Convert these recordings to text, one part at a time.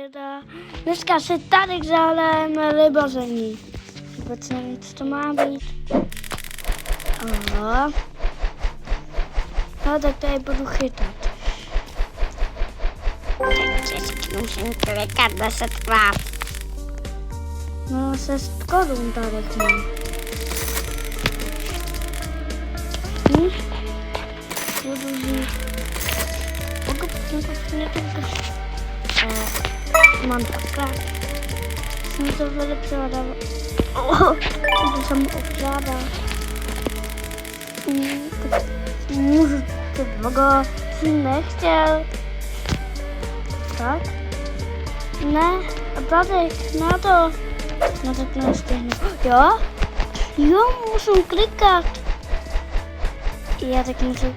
Běda. Dneska se tady zahrajeme rybazení. Vůbec nevím, co to má být. Aha. No tak tady budu chytat. Teď musím klikat 10krát. No 6 korun tady mám. Budu žít. Pokud jsem mám dvakrát. Jsem to vylepšila dávat. To jsem ovládala. Můžu to dvaga. Jsem nechtěl. Tak? Ne, a tady, na to. No tak nestihnu. Jo? Jo, musím klikat. Já tak musím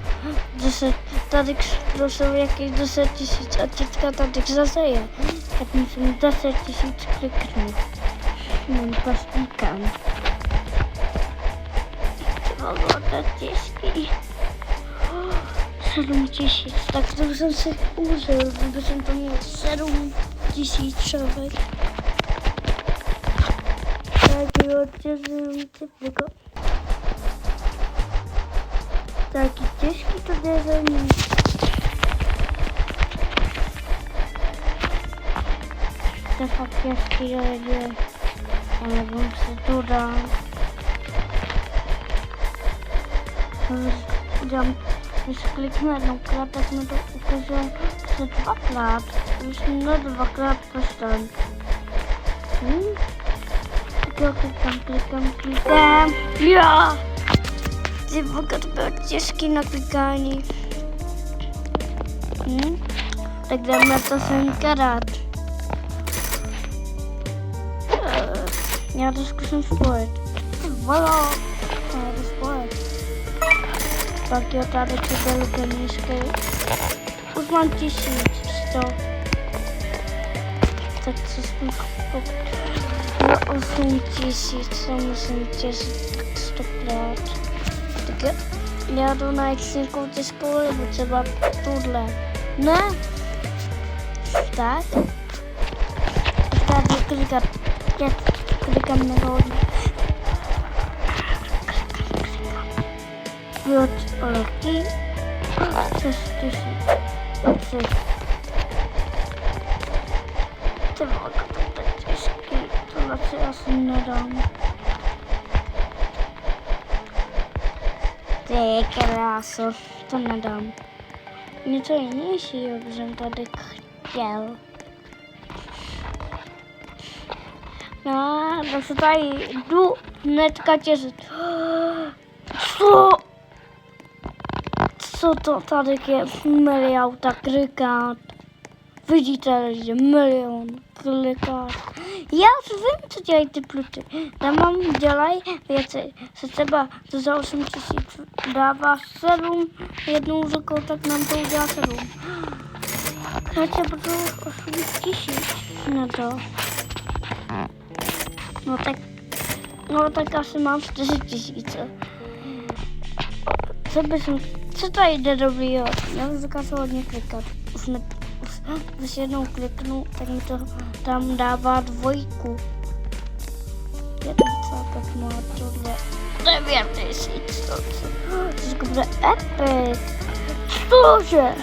10, tady prosím jakých 10 000 a teďka tady zase je. Tak musím 10 000 kliknout. Mám pastíkám. To je těžký. 7 000, tak to jsem si užil, kdyby jsem to měl 7 000 člověk. Tak jo, typiko. Taky těžký to dělení. To je fakt těžký dělení. A nebo se to dá. Když kliknu jednoukrát, tak mi to ukazuje se dvakrát. Když ne dvakrát postan. Tak jo, klikám. Jo! Ty vůbec bylo těžký na klikání. Tak jdeme to semkrát. Já to zkusím spojit. Volo! Já to spojit. Tak jo, tady ty byly penízky. Už mám 1100. Tak co jsme koupili? No 8000, to musím těžit tak 100krát. Tak jo, já jdu najít nějakou těžkou rybu, třeba tuhle. Ne? Tak. Tady klikat. Já klikám nehodně. Pět lehký. 6000. Ty vole, to je těžký. Tohle si asi nedám. Ty kráso, to nedám. Něco jinějšího jsem tady chtěl. No, tak se tady jdu hnedka těžit. Co to tady je? Milion tak klikát. Vidíte, že milion klikát. Já už vím, co dělají ty pluty. Tam vám dělají věci. Se třeba to za 8 000 dává 7, jednou rukou, tak nám to udělá 7. Takže budu 8 000 na to. No tak asi mám 4 000. Co tady jde dobrýho? Já bych zakázal hodně klikat. Když jednou kliknu, tak mi to tam dává 2. Tak má tohle 9000. To bude epic. Cože?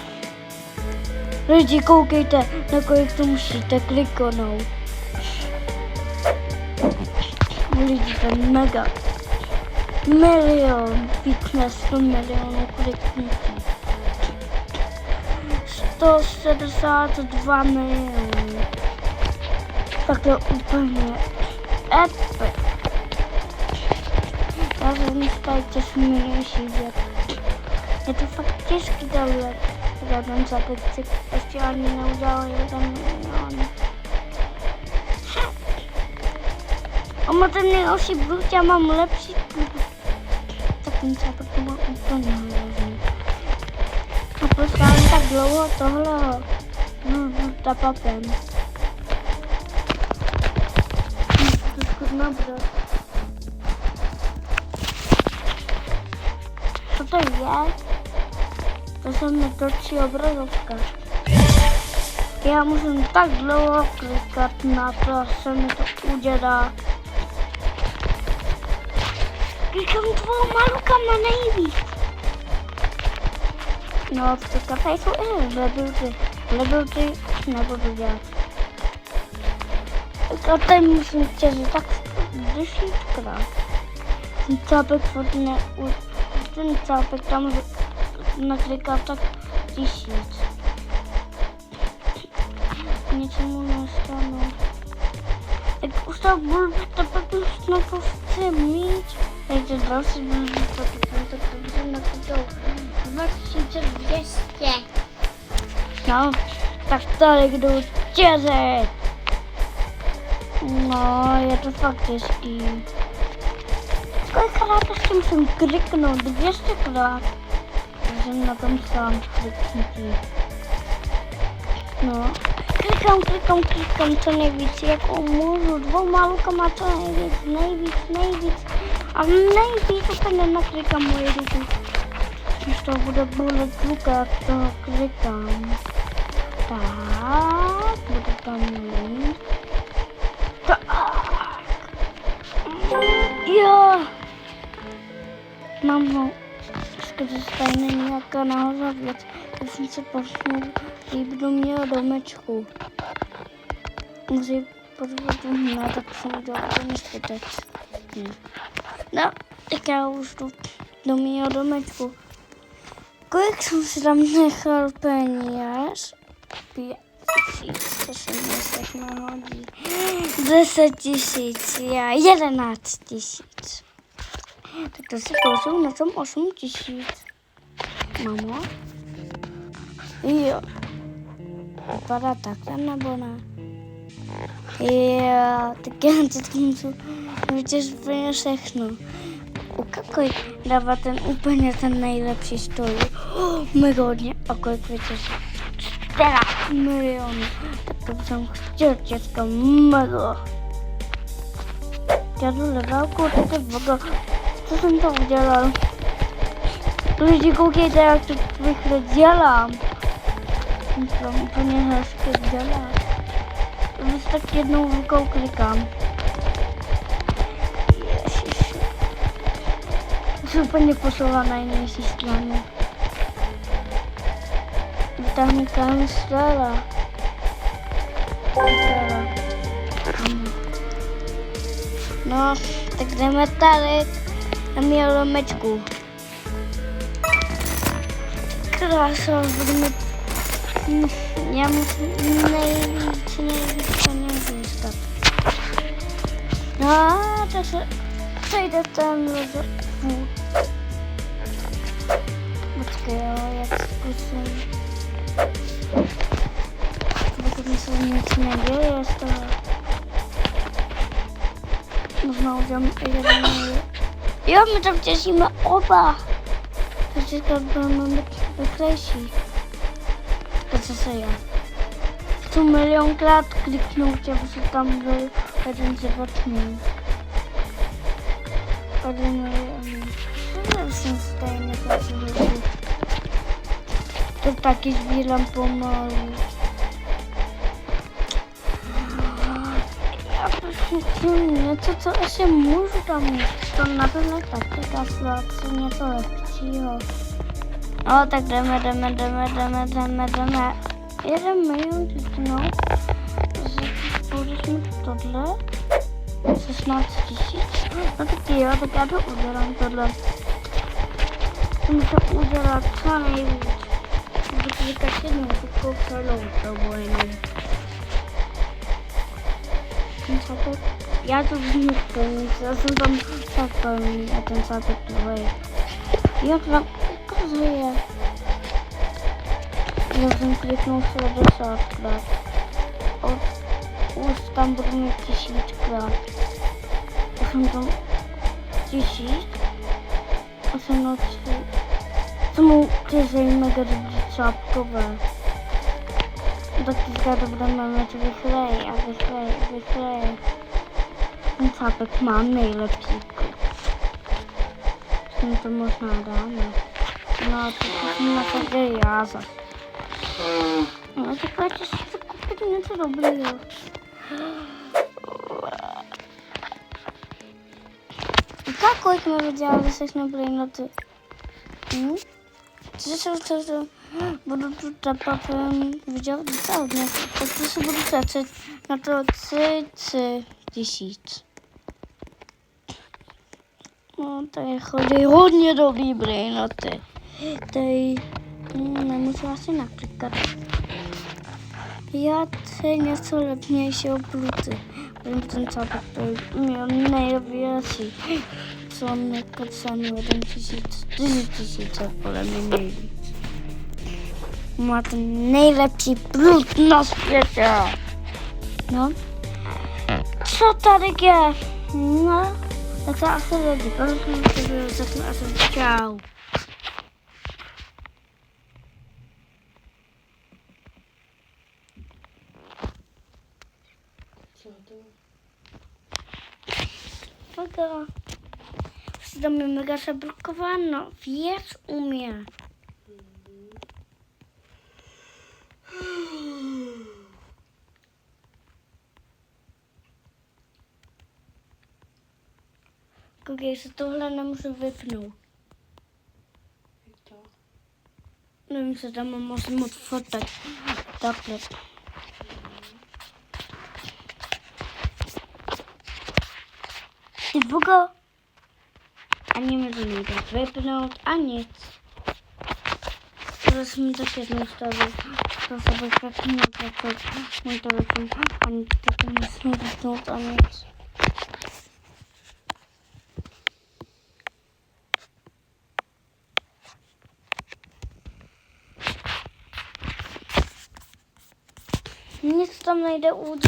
Lidi, koukejte, na kolik to musíte kliknout. Lidi, to je mega. Milion, víc než 100 milionů kliknutí. 162 milionů. Tak to je úplně epic. Já jsem tady těžší věc. Je to fakt těžký tohle. Já tam za si ještě ani neudělal 1 milion. A má ten nejhorší blud, já mám lepší blud. Tak ten západ to má úplně hrozný. A poslávám tak dlouho tohleho bluda papem. To zkus nabrat. Co to je? To se mi točí obrazovka. Já musím tak dlouho klikat na to, až se mi to udělá. Klikám 2 malukama nejvíc. No, tady jsou i lebilty nebudu dělat. A tady musím těžit tak 10krát. Ten cápek tam nakliká tak 1000. Ničemu nestane. Jak už ta bulbita pak už na to chce mít. Takže další bulbita, tak jsem naklikal 2200. No, tak tady jdou těžit. No, je to fakt těžký. Kolikrát ještě musím kliknout? 200krát. Takže na tom sám kliknutí. No, klikám co nejvíc, jako můžu. 2 malukama co nejvíc. A nejvíc úplně naklikám moje ruku. Když to bude bolet ruka, jak toho klikám. Tak, bude tam mít. Tak. Jo. Mám ho. Protože tady není nějaká náhoda věc. Já jsem se posunul líp do mého domečku. Musím podvodu hnát, tak jsem udělal ten zbytek. No, tak já už jdu do mého domečku. Kolik jsem si tam nechal peněz? 5000, to se mi všechno hodí. 10 000, já 11 000. Tak to si kousou na tom 8 000. Mamo? Jo. Vypadá takhle nebo ne? Jo, tak já teď můžu vytěžit úplně všechno. U kolik dává ten nejlepší stoj? Mega hodně. A kolik vytěžit? 14 milionů. Tak to jsem chtěl těžka mega. Já jdu leválku, tak je voda. Co jsem to udělal? Lidi, koukejte, jak to rychle dělám. Jsem to úplně hezky dělá. Když tak jednou rukou klikám. Ježiši. Jsem úplně posouvá na jiné straně. Vytáhnu kam stála. No, tak jdeme tady na mého domečku. Krása, budeme... Já musím nejvíc peněz získat. No, tak se přejde tenhle furt. Počkej, jo, jak zkusím. Pokud mi se nic neděje z toho. Možná udělám jeden. Jo, my tam těžíme oba. Takže budeme rychlejší. Tak zase já. Chci milionkrát kliknout, aby se tam byl jeden životní. 1 milion. Já jsem stejně potřebuji. To taky sbírám pomalu. Já chci něco, co ještě můžu tam mít. To naplně taktika sláce něco lepšího. No, tak jdeme. 1 milion kliknout. Budeš mít tohle. 16 000. No tak jo, tak já to udělám tohle. To musím udělat co nejvíc. Budu klikat jednou takovou celou dobu jenom. Já to vím peníze, já jsem tam tak plný a ten sátek tvoj. Jo, to tam ukazuje. Já jsem kliknul 70krát. Už tam budu mít 1000krát. Už jsem tam 1000. A jsem noci. Tomu těžej mega dobrý čápkové. Tak teďka to budeme mít rychleji a rychleji. Ten cápek mám nejlepší. S tím to možná dáme. No, to jsem na to já zase. No, tak pojďte si to něco dobrého. Tak kolik jsme vydělali všechno brainoty? Co? Budu tu tapat, vydělat docela hodně. Tak to se budu tlačit na to 3 tisíc. No, tady chodí hodně dobrý brainoty. Tady nemůžu asi naklikat. Já chci něco lepnějšího pluty. Ten cápek to měl největší. Co nekad jsem 1000 podle mě nejvíc. Má ten nejlepší plut na světě. No. Co tady je? No. Tak se asi lidi. Řeknu asi čau. Co to? Mega. Už tam je mega zablokováno. Věc umí. Koukej, se tohle nemůžu vypnout. Jak to? Nevím, se tam mám moc fotek. Takhle. Ty bogo. Ani mi to nejde vypnout a nic. To jsem taky znestavil. To se bude taky netrefit. Můj telefon ani taky nesmí vypnout a nic. Nic tam nejde udělat.